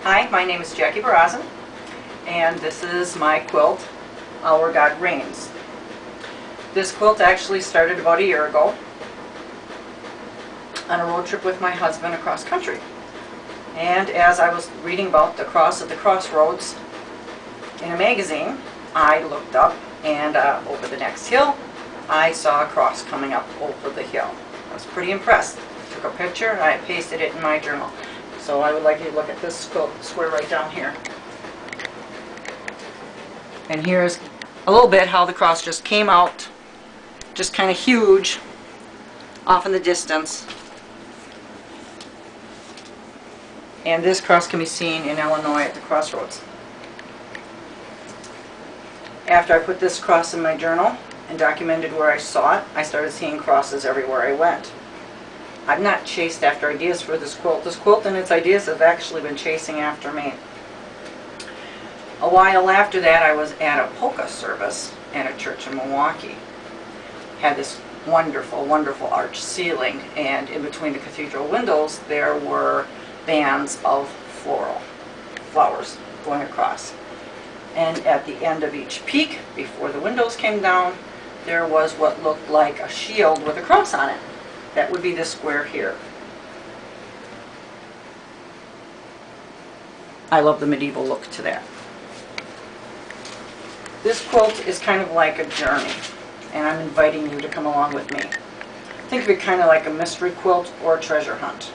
Hi, my name is Jackie Barazin, and this is my quilt, Our God Reigns. This quilt actually started about a year ago on a road trip with my husband across country. And as I was reading about the cross at the crossroads in a magazine, I looked up and over the next hill, I saw a cross coming up over the hill. I was pretty impressed. Took a picture and I pasted it in my journal. So I would like you to look at this quilt square right down here. And here's a little bit how the cross just came out, just kind of huge, off in the distance. And this cross can be seen in Illinois at the crossroads. After I put this cross in my journal and documented where I saw it, I started seeing crosses everywhere I went. I've not chased after ideas for this quilt. This quilt and its ideas have actually been chasing after me. A while after that, I was at a polka service at a church in Milwaukee. Had this wonderful, wonderful arch ceiling, and in between the cathedral windows there were bands of floral flowers going across. And at the end of each peak, before the windows came down, there was what looked like a shield with a cross on it. That would be this square here. I love the medieval look to that. This quilt is kind of like a journey, and I'm inviting you to come along with me. Think of it kind of like a mystery quilt or a treasure hunt.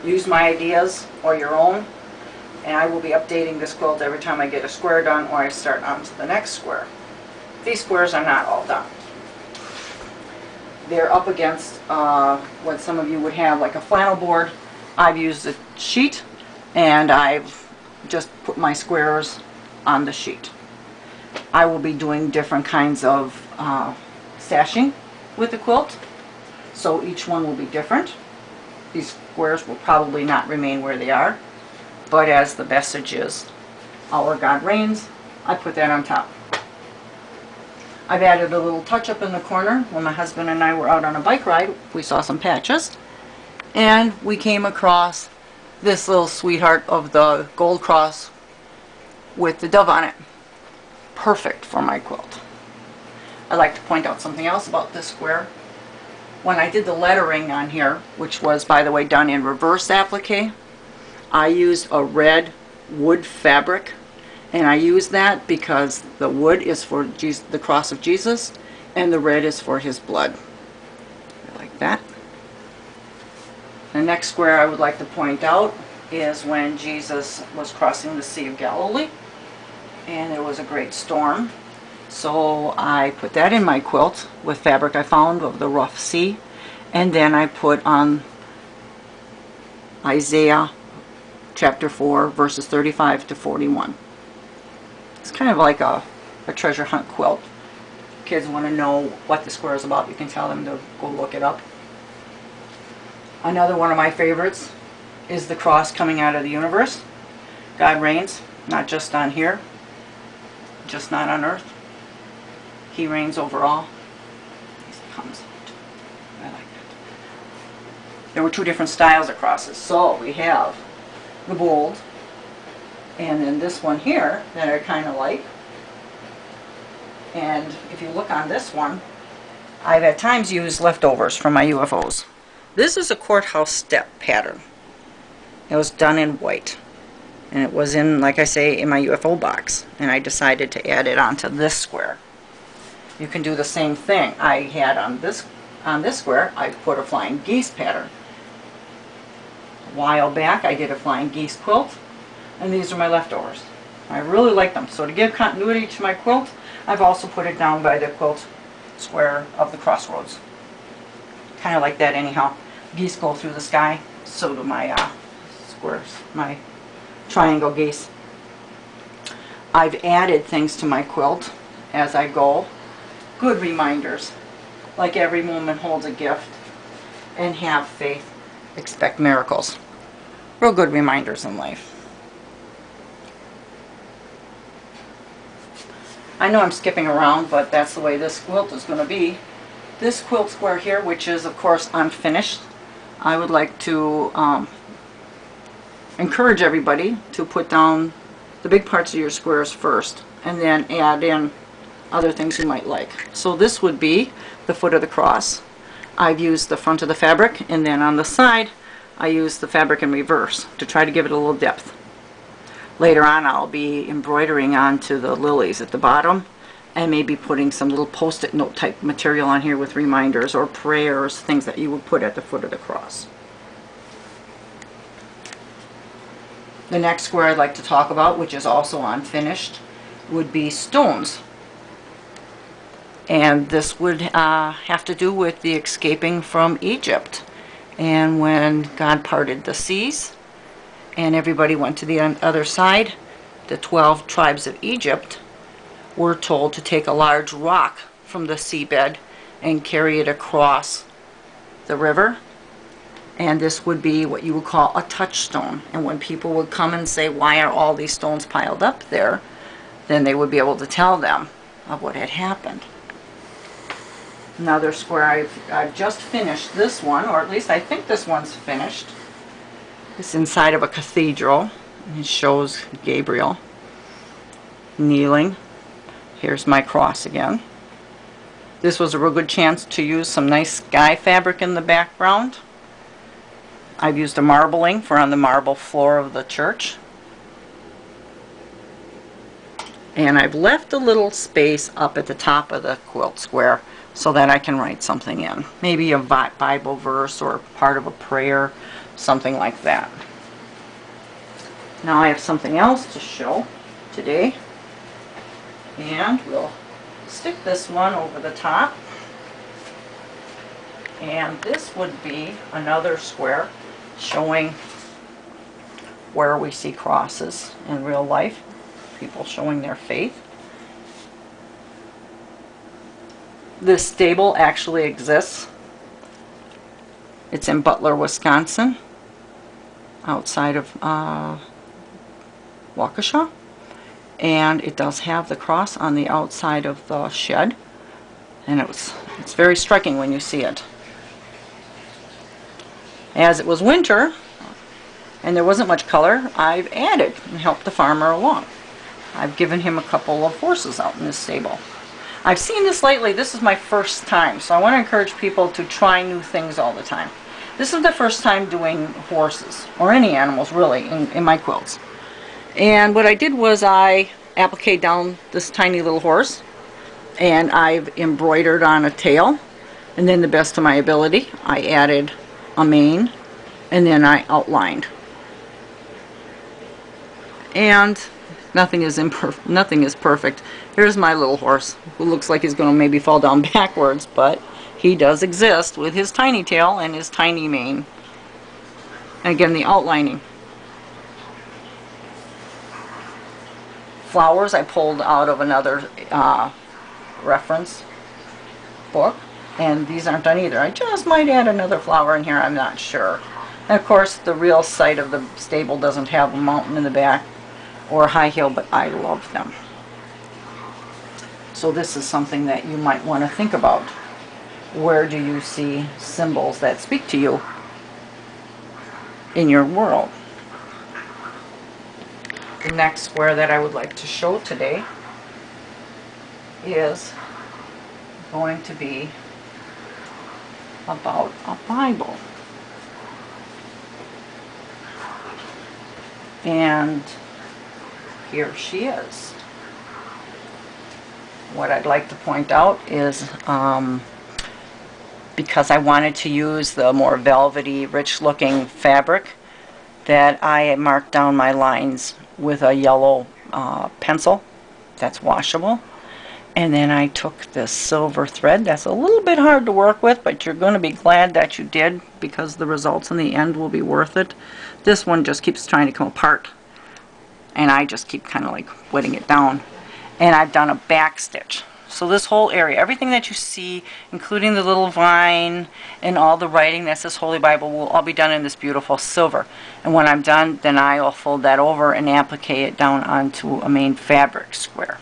Use my ideas or your own, and I will be updating this quilt every time I get a square done or I start on to the next square. These squares are not all done. They're up against what some of you would have like a flannel board. I've used a sheet and I've just put my squares on the sheet. I will be doing different kinds of stashing with the quilt, so each one will be different. These squares will probably not remain where they are, but as the message is, Our God Reigns, I put that on top. I've added a little touch up in the corner. When my husband and I were out on a bike ride, we saw some patches, and we came across this little sweetheart of the gold cross with the dove on it. Perfect for my quilt. I'd like to point out something else about this square. When I did the lettering on here, which was, by the way, done in reverse applique, I used a red wood fabric, and I used that because the wood is for Jesus, the cross of Jesus, and the red is for his blood. Like that. The next square I would like to point out is when Jesus was crossing the Sea of Galilee, and there was a great storm. So I put that in my quilt with fabric I found of the rough sea, and then I put on Isaiah chapter 4 verses 35 to 41. It's kind of like a treasure hunt quilt. Kids want to know what the square is about, you can tell them to go look it up. Another one of my favorites is the cross coming out of the universe. God reigns, not just on here, just not on earth. He reigns over all. He comes out. I like that. There were two different styles of crosses. So we have the bold, and then this one here that I kind of like. And if you look on this one, I've at times used leftovers from my UFOs. This is a courthouse step pattern. It was done in white. And it was in, like I say, in my UFO box. And I decided to add it onto this square. You can do the same thing. I had on this square, I put a flying geese pattern. A while back, I did a flying geese quilt, and these are my leftovers. I really like them. So to give continuity to my quilt, I've also put it down by the quilt square of the crossroads. Kind of like that anyhow. Geese go through the sky, so do my squares, my triangle geese. I've added things to my quilt as I go. Good reminders, like every moment holds a gift, and have faith, expect miracles. Real good reminders in life. I know I'm skipping around, but that's the way this quilt is going to be. This quilt square here, which is of course unfinished, I would like to encourage everybody to put down the big parts of your squares first and then add in other things you might like. So this would be the foot of the cross. I've used the front of the fabric, and then on the side I use the fabric in reverse to try to give it a little depth. Later on I'll be embroidering onto the lilies at the bottom and maybe putting some little post-it note type material on here with reminders or prayers, things that you would put at the foot of the cross. The next square I'd like to talk about, which is also unfinished, would be stones. And this would have to do with the escaping from Egypt. And when God parted the seas and everybody went to the other side, the 12 tribes of Egypt were told to take a large rock from the seabed and carry it across the river. And this would be what you would call a touchstone. And when people would come and say, why are all these stones piled up there, then they would be able to tell them of what had happened. Another square, I've just finished this one, or at least I think this one's finished. It's inside of a cathedral. It shows Gabriel kneeling. Here's my cross again. This was a real good chance to use some nice sky fabric in the background. I've used a marbling for on the marble floor of the church. And I've left a little space up at the top of the quilt square so that I can write something in. Maybe a Bible verse or part of a prayer, something like that. Now I have something else to show today. And we'll stick this one over the top. And this would be another square showing where we see crosses in real life, people showing their faith. This stable actually exists. It's in Butler, Wisconsin, outside of Waukesha. And it does have the cross on the outside of the shed. And it's very striking when you see it. As it was winter, and there wasn't much color, I've added and helped the farmer along. I've given him a couple of horses out in this stable. I've seen this lately. This is my first time, so I want to encourage people to try new things all the time. This is the first time doing horses, or any animals really, in my quilts. And what I did was I appliqued down this tiny little horse, and I've embroidered on a tail, and then the best of my ability, I added a mane, and then I outlined. And nothing is perfect. Here's my little horse, who looks like he's going to maybe fall down backwards, but he does exist with his tiny tail and his tiny mane. And again, the outlining. Flowers I pulled out of another reference book. And these aren't done either. I just might add another flower in here, I'm not sure. And of course, the real site of the stable doesn't have a mountain in the back or a high hill, but I love them. So this is something that you might want to think about. Where do you see symbols that speak to you in your world? The next square that I would like to show today is going to be about a Bible. And here she is. What I'd like to point out is because I wanted to use the more velvety, rich looking fabric, that I marked down my lines with a yellow pencil that's washable. And then I took this silver thread that's a little bit hard to work with, but you're going to be glad that you did, because the results in the end will be worth it. This one just keeps trying to come apart, and I just keep kind of like wetting it down. And I've done a back stitch. So this whole area, everything that you see, including the little vine and all the writing that says Holy Bible, will all be done in this beautiful silver. And when I'm done, then I will fold that over and applique it down onto a main fabric square.